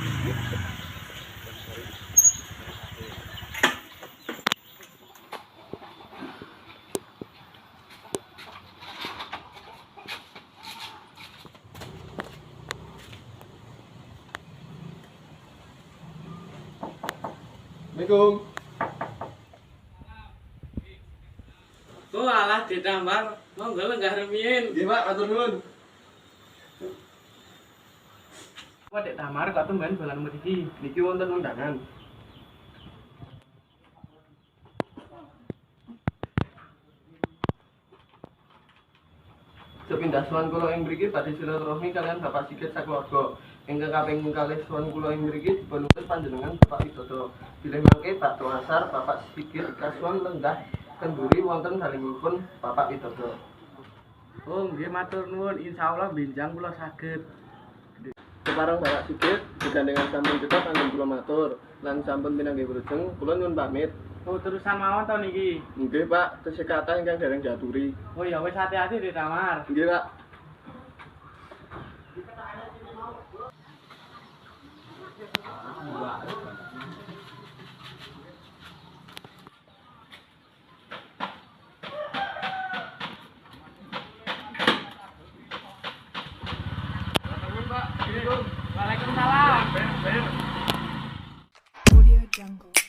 Assalamualaikum. Kok alah ditambah, monggo lenggah rumiyin. Nggih, Pak, matur nuwun. Kok Dek Tamar kok tumben dolan mriki? Niki wonten undangan. Sepindah sowan kula ing mriki badhe silaturahmi kalian Bapak Sigit sakeluarga. Ingkang kaping kalih sowan kula ing mriki dipun utus panjenengan Bapak Widodo. Bilih mangke bakto asar Bapak Sigit kasuwan lenggah kenduri wonten salingipun Bapak Widodo. Oh, nggih matur nuwun. Insyaallah benjang kula saged. Kepareng Bapak Sigit gegandhengan sampun cetha kangge kula matur lan sampun pinanggih wilujeng kula nyuwun pamit. Oh, terusan mawon to niki. Nggih, Pak, tesih kathah ingkang dereng diaturi. Oh ya wis hati-hati Dek Tamar. Nggih, Pak. Waalaikumsalam. Audio Jungle.